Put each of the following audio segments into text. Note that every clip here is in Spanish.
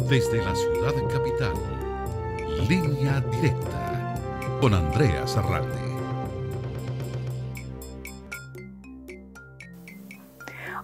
Desde la ciudad capital, Línea Directa con Andrea Zarralde.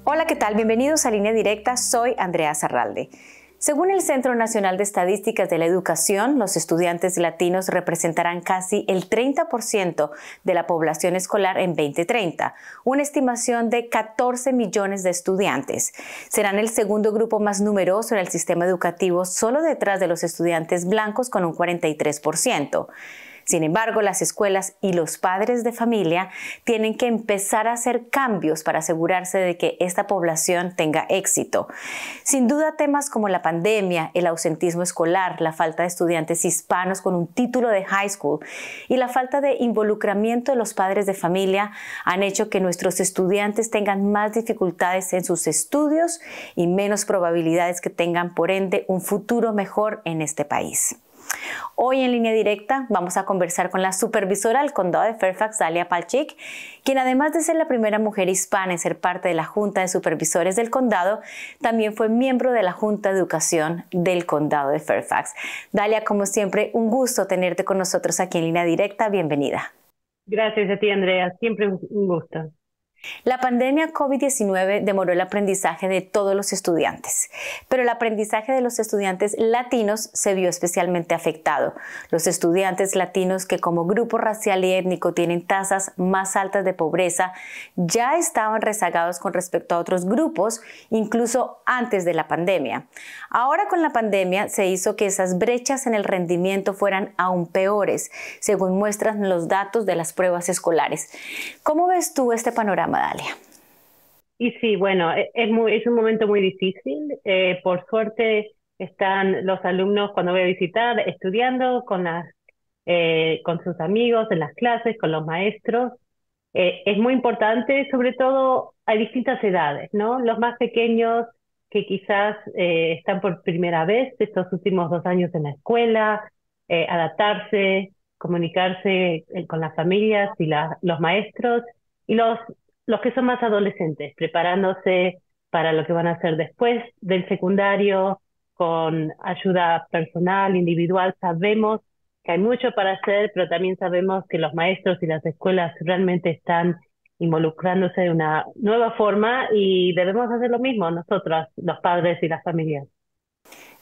Hola, ¿qué tal? Bienvenidos a Línea Directa, soy Andrea Zarralde. Según el Centro Nacional de Estadísticas de la Educación, los estudiantes latinos representarán casi el 30% de la población escolar en 2030, una estimación de 14 millones de estudiantes. Serán el segundo grupo más numeroso en el sistema educativo, solo detrás de los estudiantes blancos con un 43%. Sin embargo, las escuelas y los padres de familia tienen que empezar a hacer cambios para asegurarse de que esta población tenga éxito. Sin duda, temas como la pandemia, el ausentismo escolar, la falta de estudiantes hispanos con un título de high school y la falta de involucramiento de los padres de familia han hecho que nuestros estudiantes tengan más dificultades en sus estudios y menos probabilidades que tengan, por ende, un futuro mejor en este país. Hoy en Línea Directa vamos a conversar con la supervisora del condado de Fairfax, Dalia Palchik, quien además de ser la primera mujer hispana en ser parte de la Junta de Supervisores del condado, también fue miembro de la Junta de Educación del condado de Fairfax. Dalia, como siempre, un gusto tenerte con nosotros aquí en Línea Directa. Bienvenida. Gracias a ti, Andrea. Siempre un gusto. La pandemia COVID-19 demoró el aprendizaje de todos los estudiantes, pero el aprendizaje de los estudiantes latinos se vio especialmente afectado. Los estudiantes latinos, que como grupo racial y étnico tienen tasas más altas de pobreza, ya estaban rezagados con respecto a otros grupos, incluso antes de la pandemia. Ahora con la pandemia se hizo que esas brechas en el rendimiento fueran aún peores, según muestran los datos de las pruebas escolares. ¿Cómo ves tú este panorama, Dalia? Y sí, bueno, es un momento muy difícil. Por suerte están los alumnos, cuando voy a visitar, estudiando con sus amigos en las clases, con los maestros. Es muy importante, sobre todo a distintas edades, ¿no? Los más pequeños que quizás están por primera vez estos últimos 2 años en la escuela, adaptarse, comunicarse con las familias y los maestros, y los que son más adolescentes, preparándose para lo que van a hacer después del secundario, con ayuda personal, individual. Sabemos que hay mucho para hacer, pero también sabemos que los maestros y las escuelas realmente están involucrándose de una nueva forma y debemos hacer lo mismo nosotros, los padres y las familias.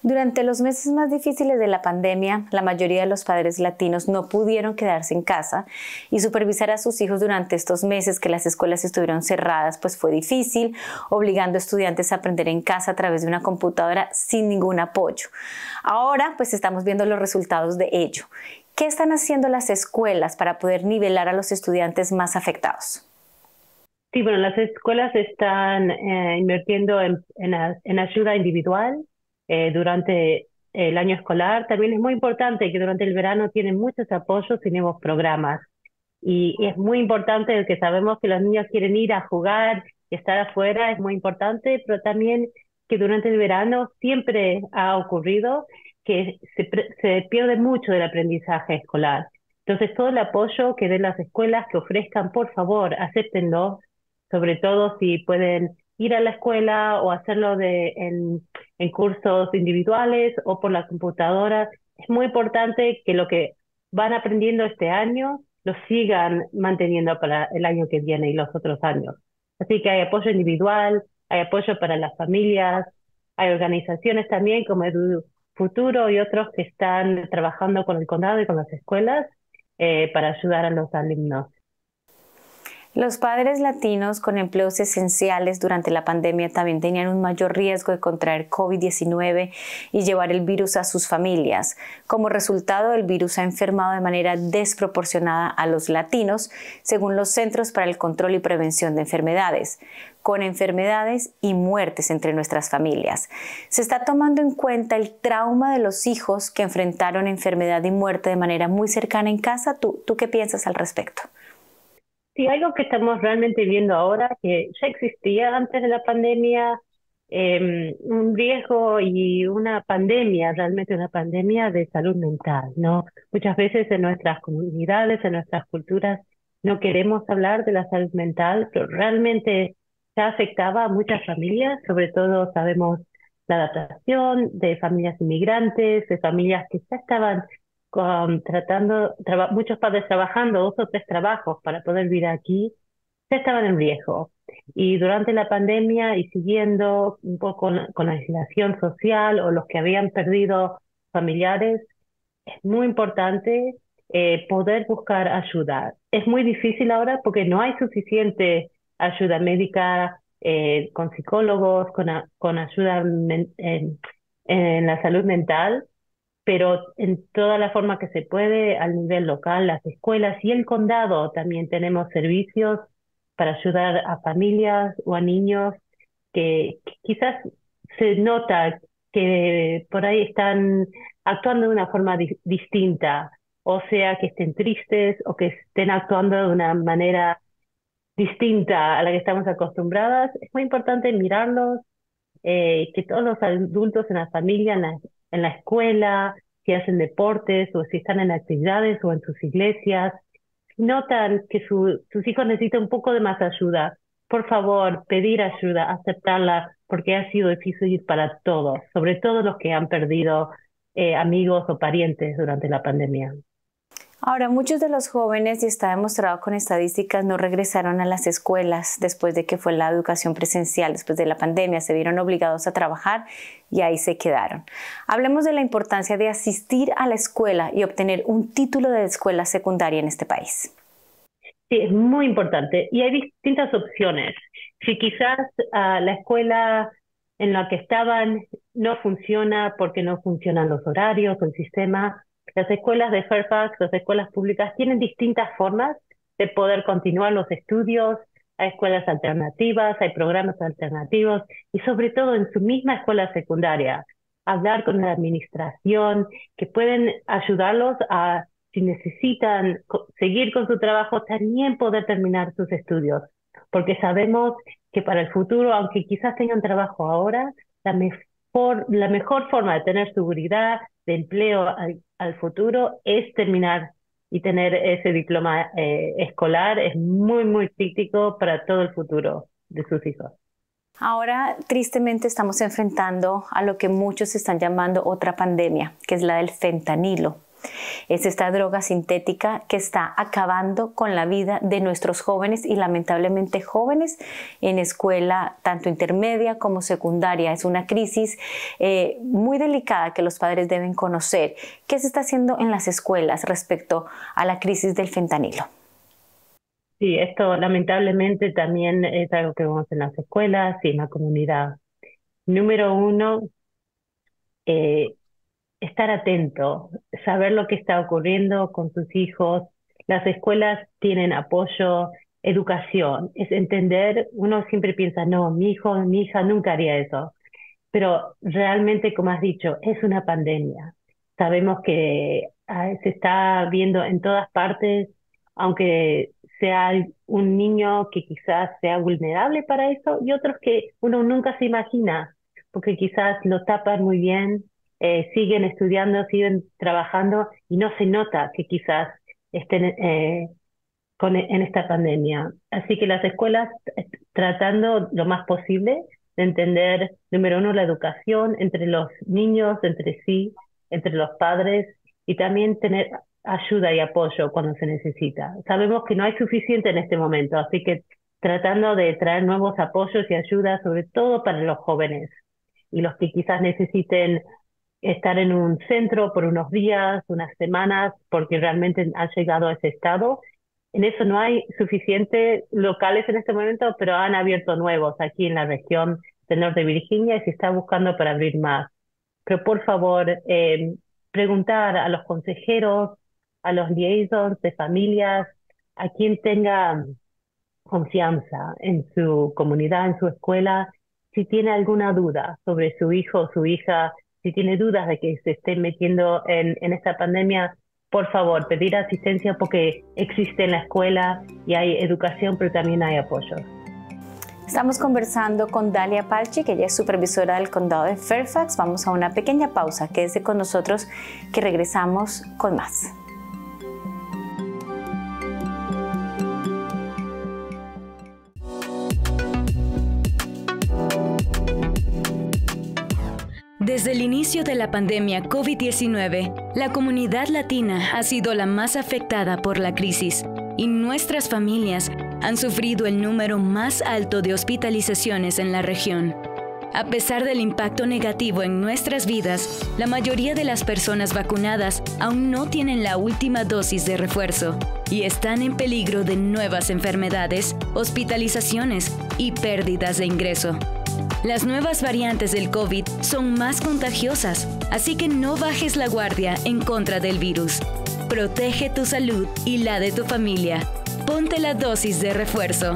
Durante los meses más difíciles de la pandemia, la mayoría de los padres latinos no pudieron quedarse en casa y supervisar a sus hijos durante estos meses que las escuelas estuvieron cerradas, pues fue difícil, obligando a estudiantes a aprender en casa a través de una computadora sin ningún apoyo. Ahora, pues estamos viendo los resultados de ello. ¿Qué están haciendo las escuelas para poder nivelar a los estudiantes más afectados? Sí, bueno, las escuelas están invirtiendo en ayuda individual durante el año escolar. También es muy importante que durante el verano tienen muchos apoyos y nuevos programas. Y es muy importante que sabemos que los niños quieren ir a jugar y estar afuera, es muy importante, pero también que durante el verano siempre ha ocurrido que se pierde mucho del aprendizaje escolar. Entonces, todo el apoyo que den las escuelas que ofrezcan, por favor, acéptenlo, sobre todo si pueden ir a la escuela o hacerlo en cursos individuales o por la computadora. Es muy importante que lo que van aprendiendo este año lo sigan manteniendo para el año que viene y los otros años. Así que hay apoyo individual, hay apoyo para las familias, hay organizaciones también como Edu Futuro y otros que están trabajando con el condado y con las escuelas para ayudar a los alumnos. Los padres latinos con empleos esenciales durante la pandemia también tenían un mayor riesgo de contraer COVID-19 y llevar el virus a sus familias. Como resultado, el virus ha enfermado de manera desproporcionada a los latinos, según los Centros para el Control y Prevención de Enfermedades, con enfermedades y muertes entre nuestras familias. ¿Se está tomando en cuenta el trauma de los hijos que enfrentaron enfermedad y muerte de manera muy cercana en casa? ¿Tú qué piensas al respecto? Sí, algo que estamos realmente viendo ahora, que ya existía antes de la pandemia, un riesgo y una pandemia, realmente una pandemia de salud mental, ¿no? Muchas veces en nuestras comunidades, en nuestras culturas, no queremos hablar de la salud mental, pero realmente ya afectaba a muchas familias, sobre todo sabemos la adaptación de familias inmigrantes, de familias que ya estaban muchos padres trabajando 2 o 3 trabajos para poder vivir aquí, ya estaban en riesgo. Y durante la pandemia y siguiendo un poco con la aislación social o los que habían perdido familiares, es muy importante poder buscar ayuda. Es muy difícil ahora porque no hay suficiente ayuda médica con psicólogos, con ayuda en la salud mental, pero en toda la forma que se puede, al nivel local, las escuelas y el condado también tenemos servicios para ayudar a familias o a niños que quizás se nota que por ahí están actuando de una forma distinta, o sea, que estén tristes o que estén actuando de una manera distinta a la que estamos acostumbradas. Es muy importante mirarlos, que todos los adultos en la familia, en la escuela, si hacen deportes o si están en actividades o en sus iglesias, notan que sus hijos necesitan un poco de más ayuda, por favor, pedir ayuda, aceptarla, porque ha sido difícil para todos, sobre todo los que han perdido amigos o parientes durante la pandemia. Ahora, muchos de los jóvenes, y está demostrado con estadísticas, no regresaron a las escuelas después de que fue la educación presencial, después de la pandemia, se vieron obligados a trabajar y ahí se quedaron. Hablemos de la importancia de asistir a la escuela y obtener un título de escuela secundaria en este país. Sí, es muy importante y hay distintas opciones. Si quizás la escuela en la que estaban no funciona porque no funcionan los horarios o el sistema, las escuelas de Fairfax, las escuelas públicas, tienen distintas formas de poder continuar los estudios. Hay escuelas alternativas, hay programas alternativos y sobre todo en su misma escuela secundaria, hablar con la administración que pueden ayudarlos a, si necesitan seguir con su trabajo, también poder terminar sus estudios. Porque sabemos que para el futuro, aunque quizás tengan trabajo ahora, la mejor forma de tener seguridad de empleo al futuro es terminar y tener ese diploma escolar. Es muy, muy crítico para todo el futuro de sus hijos. Ahora, tristemente, estamos enfrentando a lo que muchos están llamando otra pandemia, que es la del fentanilo. Es esta droga sintética que está acabando con la vida de nuestros jóvenes y lamentablemente jóvenes en escuela tanto intermedia como secundaria. Es una crisis muy delicada que los padres deben conocer. ¿Qué se está haciendo en las escuelas respecto a la crisis del fentanilo? Sí, esto lamentablemente también es algo que vemos en las escuelas y en la comunidad. Número uno, estar atento, saber lo que está ocurriendo con sus hijos. Las escuelas tienen apoyo, educación, es entender. Uno siempre piensa, no, mi hijo, mi hija nunca haría eso, pero realmente, como has dicho, es una pandemia. Sabemos que se está viendo en todas partes, aunque sea un niño que quizás sea vulnerable para eso y otros que uno nunca se imagina, porque quizás lo tapan muy bien, siguen estudiando, siguen trabajando y no se nota que quizás estén en esta pandemia. Así que las escuelas tratando lo más posible de entender, número uno, la educación entre los niños, entre sí, entre los padres y también tener ayuda y apoyo cuando se necesita. Sabemos que no hay suficiente en este momento, así que tratando de traer nuevos apoyos y ayuda, sobre todo para los jóvenes y los que quizás necesiten estar en un centro por unos días, unas semanas, porque realmente han llegado a ese estado. En eso no hay suficientes locales en este momento, pero han abierto nuevos aquí en la región del norte de Virginia y se está buscando para abrir más. Pero por favor, preguntar a los consejeros, a los liaisons de familias, a quien tenga confianza en su comunidad, en su escuela, si tiene alguna duda sobre su hijo o su hija, si tiene dudas de que se esté metiendo en esta pandemia, por favor, pedir asistencia porque existe en la escuela y hay educación, pero también hay apoyo. Estamos conversando con Dalia Palchi, que ella es supervisora del condado de Fairfax. Vamos a una pequeña pausa. Quédese con nosotros que regresamos con más. Desde el inicio de la pandemia COVID-19, la comunidad latina ha sido la más afectada por la crisis y nuestras familias han sufrido el número más alto de hospitalizaciones en la región. A pesar del impacto negativo en nuestras vidas, la mayoría de las personas vacunadas aún no tienen la última dosis de refuerzo y están en peligro de nuevas enfermedades, hospitalizaciones y pérdidas de ingreso. Las nuevas variantes del COVID son más contagiosas, así que no bajes la guardia en contra del virus. Protege tu salud y la de tu familia. Ponte la dosis de refuerzo.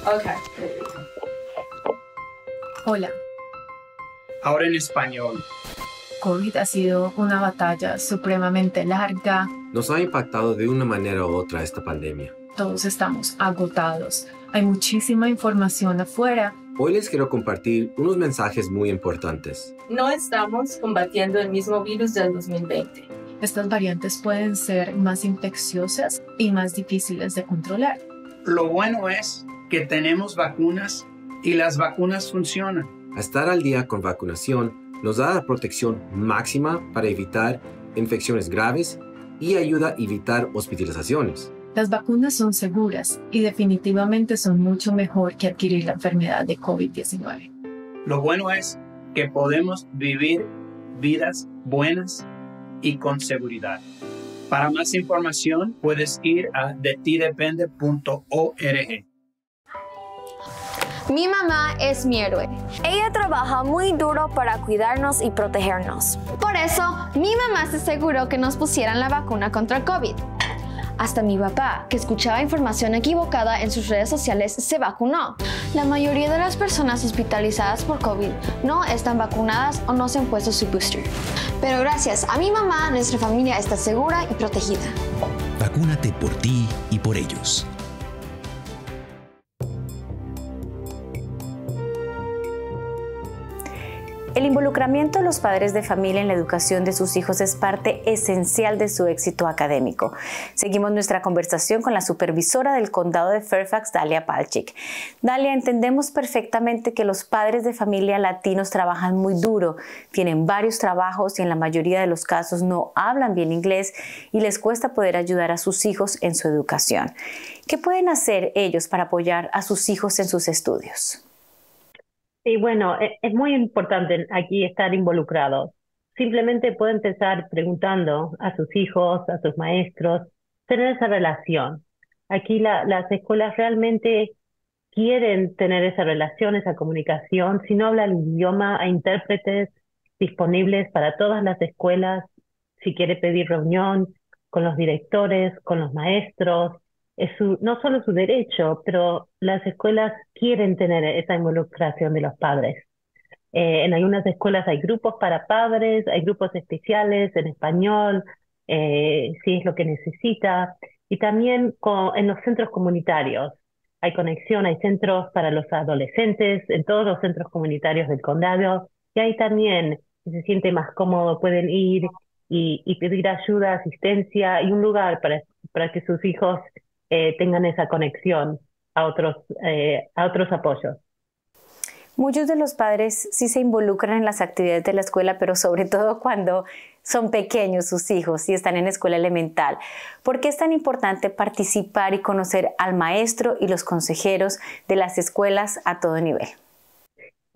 Okay. Hola. Ahora en español. COVID ha sido una batalla supremamente larga. Nos ha impactado de una manera u otra esta pandemia. Todos estamos agotados. Hay muchísima información afuera. Hoy les quiero compartir unos mensajes muy importantes. No estamos combatiendo el mismo virus del 2020. Estas variantes pueden ser más infecciosas y más difíciles de controlar. Lo bueno es que tenemos vacunas y las vacunas funcionan. Estar al día con vacunación nos da la protección máxima para evitar infecciones graves y ayuda a evitar hospitalizaciones. Las vacunas son seguras y definitivamente son mucho mejor que adquirir la enfermedad de COVID-19. Lo bueno es que podemos vivir vidas buenas y con seguridad. Para más información puedes ir a detidepende.org. Mi mamá es mi héroe. Ella trabaja muy duro para cuidarnos y protegernos. Por eso, mi mamá se aseguró que nos pusieran la vacuna contra el COVID. Hasta mi papá, que escuchaba información equivocada en sus redes sociales, se vacunó. La mayoría de las personas hospitalizadas por COVID no están vacunadas o no se han puesto su booster. Pero gracias a mi mamá, nuestra familia está segura y protegida. Vacúnate por ti y por ellos. El involucramiento de los padres de familia en la educación de sus hijos es parte esencial de su éxito académico. Seguimos nuestra conversación con la supervisora del condado de Fairfax, Dalia Palchik. Dalia, entendemos perfectamente que los padres de familia latinos trabajan muy duro, tienen varios trabajos y en la mayoría de los casos no hablan bien inglés y les cuesta poder ayudar a sus hijos en su educación. ¿Qué pueden hacer ellos para apoyar a sus hijos en sus estudios? Y bueno, es muy importante aquí estar involucrados. Simplemente pueden empezar preguntando a sus hijos, a sus maestros, tener esa relación. Aquí las escuelas realmente quieren tener esa relación, esa comunicación. Si no habla el idioma, hay intérpretes disponibles para todas las escuelas. Si quiere pedir reunión con los directores, con los maestros, no solo su derecho, pero las escuelas quieren tener esa involucración de los padres. En algunas escuelas hay grupos para padres, hay grupos especiales en español, si es lo que necesita, y también en los centros comunitarios. Hay conexión, hay centros para los adolescentes en todos los centros comunitarios del condado, y ahí también, si se siente más cómodo, pueden ir y pedir ayuda, asistencia y un lugar para que sus hijos tengan esa conexión a otros apoyos. Muchos de los padres sí se involucran en las actividades de la escuela, pero sobre todo cuando son pequeños sus hijos y están en escuela elemental. ¿Por qué es tan importante participar y conocer al maestro y los consejeros de las escuelas a todo nivel?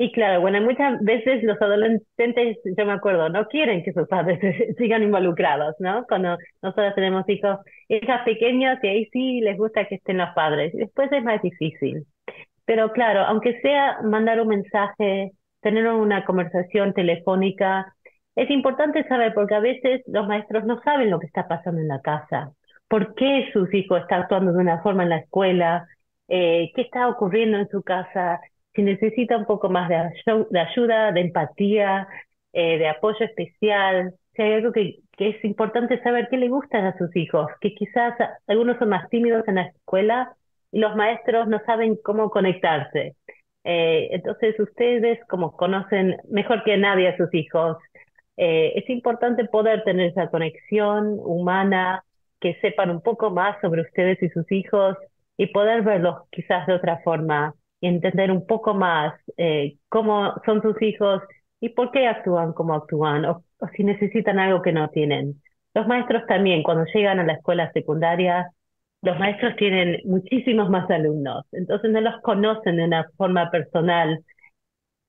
Y claro, bueno, muchas veces los adolescentes, yo me acuerdo, no quieren que sus padres sigan involucrados, ¿no? Cuando nosotros tenemos hijas pequeños, que ahí sí les gusta que estén los padres. Después es más difícil. Pero claro, aunque sea mandar un mensaje, tener una conversación telefónica, es importante saber, porque a veces los maestros no saben lo que está pasando en la casa. ¿Por qué sus hijos están actuando de una forma en la escuela? ¿Qué está ocurriendo en su casa? Si necesita un poco más de ayuda, de empatía, de apoyo especial, si hay algo que es importante saber qué le gustan a sus hijos, que quizás algunos son más tímidos en la escuela y los maestros no saben cómo conectarse. Entonces ustedes, como conocen mejor que nadie a sus hijos, es importante poder tener esa conexión humana que sepan un poco más sobre ustedes y sus hijos y poder verlos quizás de otra forma y entender un poco más cómo son sus hijos y por qué actúan como actúan o si necesitan algo que no tienen. Los maestros también, cuando llegan a la escuela secundaria, los maestros tienen muchísimos más alumnos, entonces no los conocen de una forma personal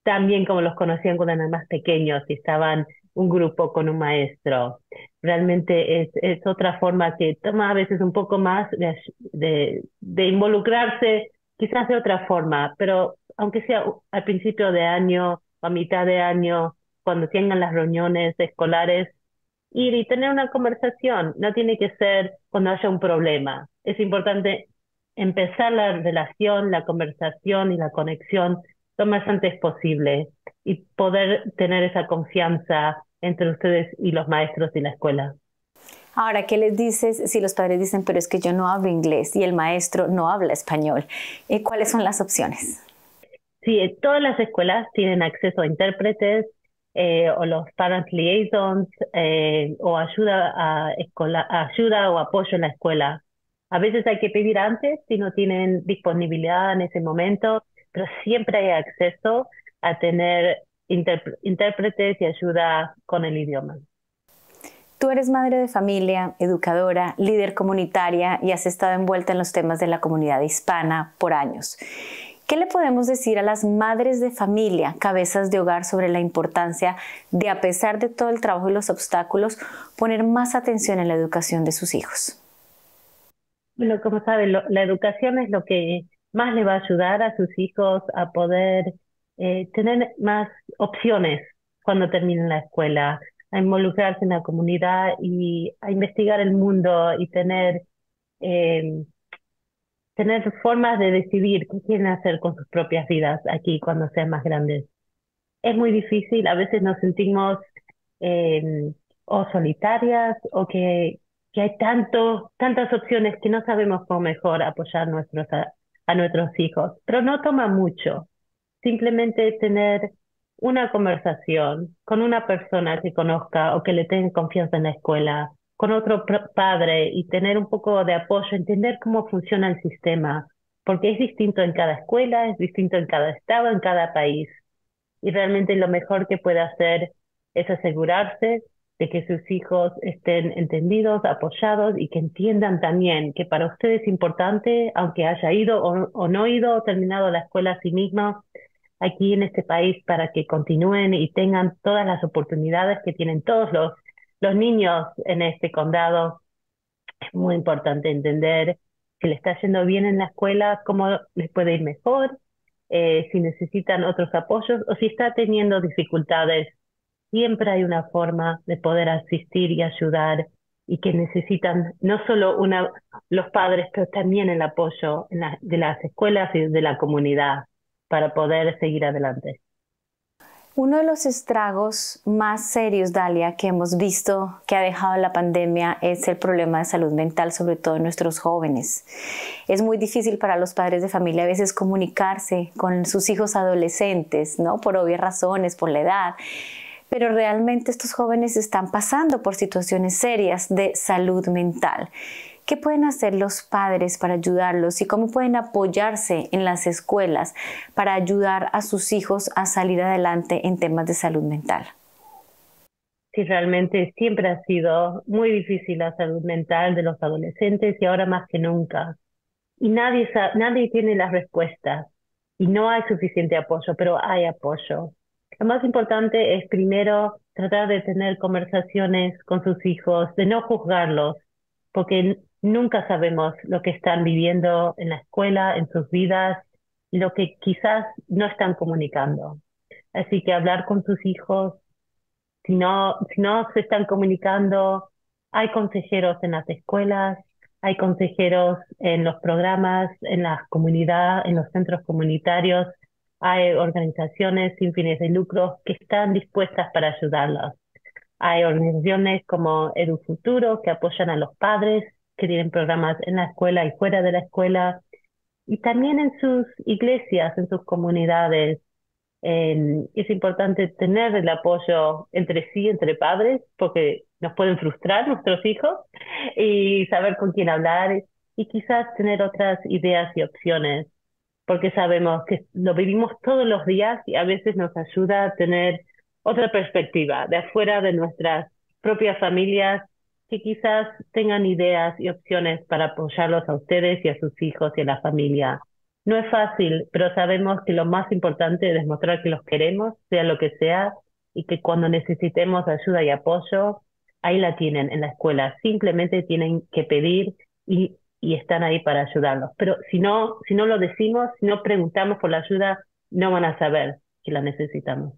tan bien como los conocían cuando eran más pequeños y estaban un grupo con un maestro. Realmente es otra forma que toma a veces un poco más de involucrarse, quizás de otra forma, pero aunque sea al principio de año o a mitad de año, cuando tengan las reuniones escolares, ir y tener una conversación. No tiene que ser cuando haya un problema. Es importante empezar la relación, la conversación y la conexión lo más antes posible y poder tener esa confianza entre ustedes y los maestros y la escuela. Ahora, ¿qué les dices si los padres dicen, pero es que yo no hablo inglés y el maestro no habla español? ¿Cuáles son las opciones? Sí, todas las escuelas tienen acceso a intérpretes o los parent liaisons o ayuda o apoyo en la escuela. A veces hay que pedir antes si no tienen disponibilidad en ese momento, pero siempre hay acceso a tener intérpretes y ayuda con el idioma. Tú eres madre de familia, educadora, líder comunitaria y has estado envuelta en los temas de la comunidad hispana por años. ¿Qué le podemos decir a las madres de familia, cabezas de hogar, sobre la importancia de, a pesar de todo el trabajo y los obstáculos, poner más atención en la educación de sus hijos? Bueno, como saben, la educación es lo que más le va a ayudar a sus hijos a poder tener más opciones cuando terminen la escuela, a involucrarse en la comunidad y a investigar el mundo y tener formas de decidir qué quieren hacer con sus propias vidas aquí cuando sean más grandes. Es muy difícil, a veces nos sentimos o solitarias o que hay tantas opciones que no sabemos cómo mejor apoyar a nuestros hijos, pero no toma mucho. Simplemente tener una conversación con una persona que conozca o que le tenga confianza en la escuela, con otro padre y tener un poco de apoyo, entender cómo funciona el sistema, porque es distinto en cada escuela, es distinto en cada estado, en cada país. Y realmente lo mejor que puede hacer es asegurarse de que sus hijos estén entendidos, apoyados y que entiendan también que para usted es importante, aunque haya ido o no ido o terminado la escuela a sí misma, aquí en este país, para que continúen y tengan todas las oportunidades que tienen todos los niños en este condado. Es muy importante entender que le está yendo bien en la escuela, cómo les puede ir mejor, si necesitan otros apoyos o si está teniendo dificultades. Siempre hay una forma de poder asistir y ayudar y que necesitan no solo los padres, pero también el apoyo de las escuelas y de la comunidad para poder seguir adelante. Uno de los estragos más serios, Dalia, que hemos visto que ha dejado la pandemia es el problema de salud mental, sobre todo en nuestros jóvenes. Es muy difícil para los padres de familia a veces comunicarse con sus hijos adolescentes, ¿no? Por obvias razones, por la edad. Pero realmente estos jóvenes están pasando por situaciones serias de salud mental. ¿Qué pueden hacer los padres para ayudarlos y cómo pueden apoyarse en las escuelas para ayudar a sus hijos a salir adelante en temas de salud mental? Sí, realmente siempre ha sido muy difícil la salud mental de los adolescentes y ahora más que nunca. Y nadie tiene las respuestas y no hay suficiente apoyo, pero hay apoyo. Lo más importante es primero tratar de tener conversaciones con sus hijos, de no juzgarlos, porque nunca sabemos lo que están viviendo en la escuela, en sus vidas, lo que quizás no están comunicando. Así que hablar con sus hijos, si no se están comunicando, hay consejeros en las escuelas, hay consejeros en los programas, en la comunidad, en los centros comunitarios, hay organizaciones sin fines de lucro que están dispuestas para ayudarlos. Hay organizaciones como EduFuturo que apoyan a los padres, que tienen programas en la escuela y fuera de la escuela, y también en sus iglesias, en sus comunidades. Es importante tener el apoyo entre padres, porque nos pueden frustrar nuestros hijos, y saber con quién hablar y quizás tener otras ideas y opciones, porque sabemos que lo vivimos todos los días y a veces nos ayuda a tener otra perspectiva de afuera de nuestras propias familias, que quizás tengan ideas y opciones para apoyarlos a ustedes y a sus hijos y a la familia. No es fácil, pero sabemos que lo más importante es demostrar que los queremos, sea lo que sea, y que cuando necesitemos ayuda y apoyo, ahí la tienen en la escuela. Simplemente tienen que pedir y están ahí para ayudarlos. Pero si no lo decimos, si no preguntamos por la ayuda, no van a saber que la necesitamos.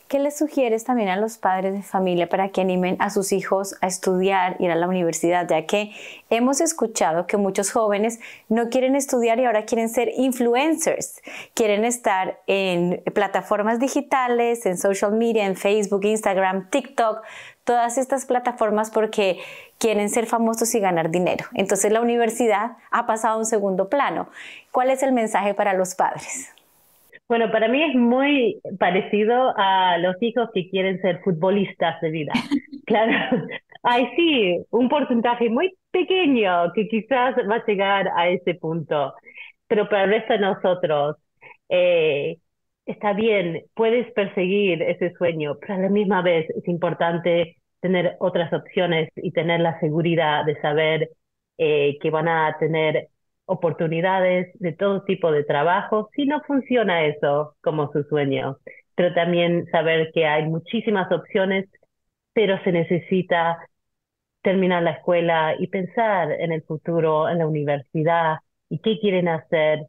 ¿Qué les sugieres también a los padres de familia para que animen a sus hijos a estudiar, ir a la universidad? Ya que hemos escuchado que muchos jóvenes no quieren estudiar y ahora quieren ser influencers. Quieren estar en plataformas digitales, en social media, en Facebook, Instagram, TikTok, todas estas plataformas porque quieren ser famosos y ganar dinero. Entonces la universidad ha pasado a un segundo plano. ¿Cuál es el mensaje para los padres? Bueno, para mí es muy parecido a los hijos que quieren ser futbolistas de vida. Claro, hay sí, un porcentaje muy pequeño que quizás va a llegar a ese punto, pero para el resto de nosotros está bien, puedes perseguir ese sueño, pero a la misma vez es importante tener otras opciones y tener la seguridad de saber que van a tener oportunidades de todo tipo de trabajo si no funciona eso como su sueño, pero también saber que hay muchísimas opciones, pero se necesita terminar la escuela y pensar en el futuro, en la universidad y qué quieren hacer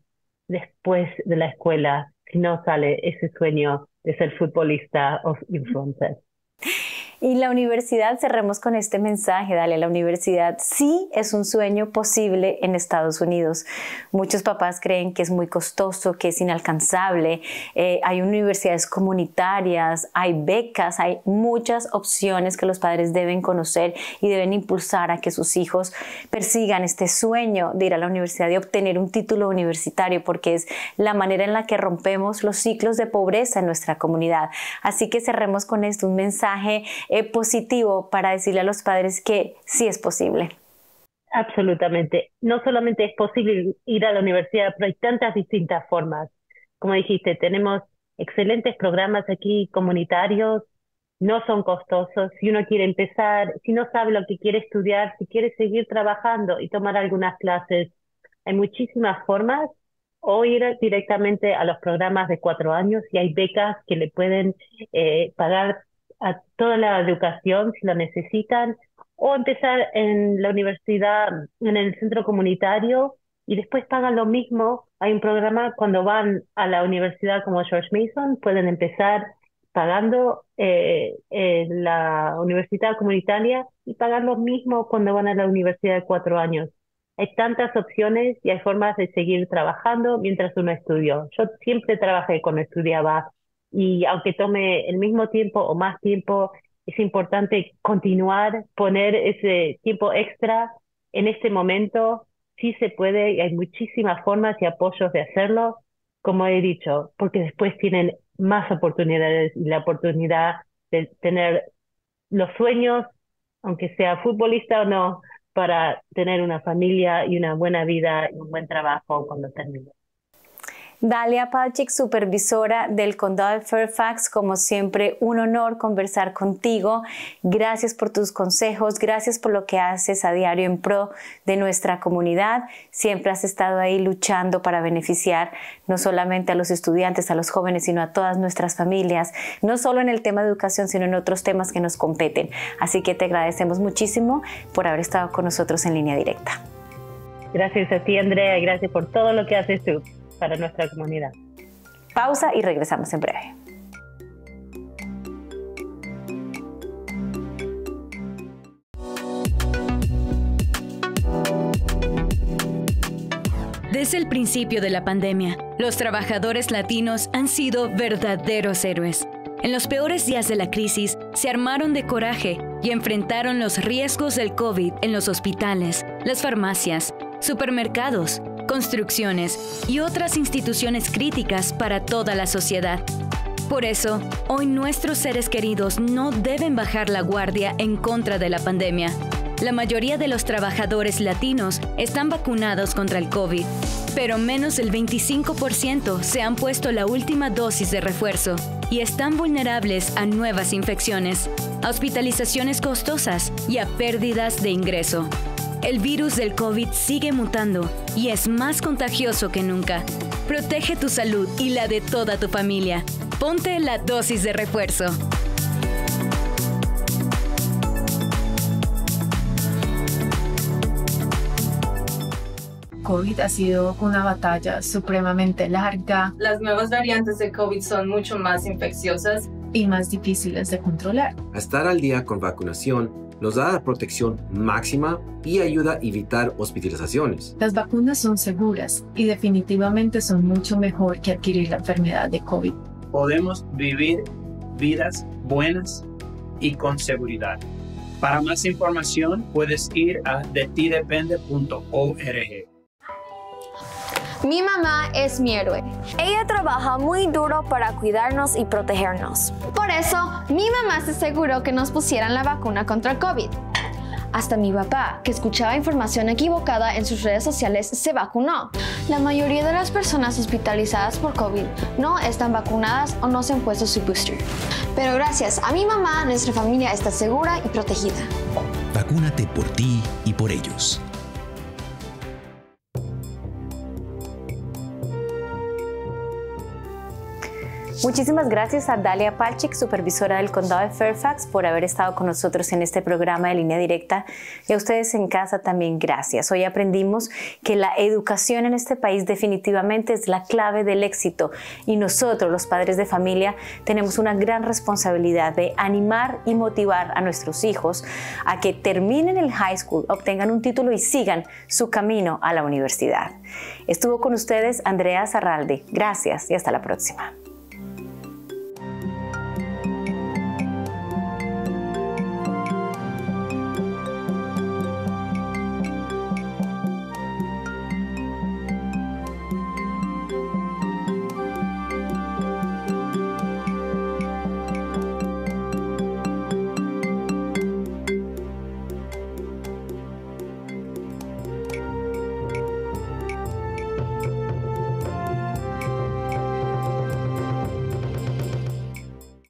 después de la escuela si no sale ese sueño de ser futbolista o influencer. Y la universidad, cerremos con este mensaje, Dalia. La universidad sí es un sueño posible en Estados Unidos. Muchos papás creen que es muy costoso, que es inalcanzable. Hay universidades comunitarias, hay becas, hay muchas opciones que los padres deben conocer y deben impulsar a que sus hijos persigan este sueño de ir a la universidad y obtener un título universitario, porque es la manera en la que rompemos los ciclos de pobreza en nuestra comunidad. Así que cerremos con esto, un mensaje positivo para decirle a los padres que sí es posible. Absolutamente. No solamente es posible ir a la universidad, pero hay tantas distintas formas. Como dijiste, tenemos excelentes programas aquí comunitarios, no son costosos. Si uno quiere empezar, si no sabe lo que quiere estudiar, si quiere seguir trabajando y tomar algunas clases, hay muchísimas formas. O ir directamente a los programas de 4 años y hay becas que le pueden pagar a toda la educación si lo necesitan, o empezar en la universidad, en el centro comunitario, y después pagan lo mismo. Hay un programa cuando van a la universidad como George Mason, pueden empezar pagando la universidad comunitaria y pagar lo mismo cuando van a la universidad de 4 años. Hay tantas opciones y hay formas de seguir trabajando mientras uno estudia. Yo siempre trabajé cuando estudiaba, y aunque tome el mismo tiempo o más tiempo, es importante continuar, poner ese tiempo extra en este momento. Sí se puede y hay muchísimas formas y apoyos de hacerlo, como he dicho, porque después tienen más oportunidades y la oportunidad de tener los sueños, aunque sea futbolista o no, para tener una familia y una buena vida y un buen trabajo cuando termine. Dalia Palchik, supervisora del Condado de Fairfax, como siempre, un honor conversar contigo. Gracias por tus consejos, gracias por lo que haces a diario en pro de nuestra comunidad. Siempre has estado ahí luchando para beneficiar no solamente a los estudiantes, a los jóvenes, sino a todas nuestras familias, no solo en el tema de educación, sino en otros temas que nos competen. Así que te agradecemos muchísimo por haber estado con nosotros en Línea Directa. Gracias a ti, Andrea, y gracias por todo lo que haces tú para nuestra comunidad. Pausa y regresamos en breve. Desde el principio de la pandemia, los trabajadores latinos han sido verdaderos héroes. En los peores días de la crisis, se armaron de coraje y enfrentaron los riesgos del COVID en los hospitales, las farmacias, supermercados, construcciones y otras instituciones críticas para toda la sociedad. Por eso, hoy nuestros seres queridos no deben bajar la guardia en contra de la pandemia. La mayoría de los trabajadores latinos están vacunados contra el COVID, pero menos del 25% se han puesto la última dosis de refuerzo y están vulnerables a nuevas infecciones, a hospitalizaciones costosas y a pérdidas de ingreso. El virus del COVID sigue mutando y es más contagioso que nunca. Protege tu salud y la de toda tu familia. Ponte la dosis de refuerzo. COVID ha sido una batalla supremamente larga. Las nuevas variantes de COVID son mucho más infecciosas y más difíciles de controlar. Estar al día con vacunación nos da la protección máxima y ayuda a evitar hospitalizaciones. Las vacunas son seguras y definitivamente son mucho mejor que adquirir la enfermedad de COVID. Podemos vivir vidas buenas y con seguridad. Para más información puedes ir a detidepende.org. Mi mamá es mi héroe. Ella trabaja muy duro para cuidarnos y protegernos. Por eso, mi mamá se aseguró que nos pusieran la vacuna contra el COVID. Hasta mi papá, que escuchaba información equivocada en sus redes sociales, se vacunó. La mayoría de las personas hospitalizadas por COVID no están vacunadas o no se han puesto su booster. Pero gracias a mi mamá, nuestra familia está segura y protegida. Vacúnate por ti y por ellos. Muchísimas gracias a Dalia Palchik, supervisora del Condado de Fairfax, por haber estado con nosotros en este programa de Línea Directa. Y a ustedes en casa también gracias. Hoy aprendimos que la educación en este país definitivamente es la clave del éxito. Y nosotros, los padres de familia, tenemos una gran responsabilidad de animar y motivar a nuestros hijos a que terminen el high school, obtengan un título y sigan su camino a la universidad. Estuvo con ustedes Andrea Zarralde. Gracias y hasta la próxima.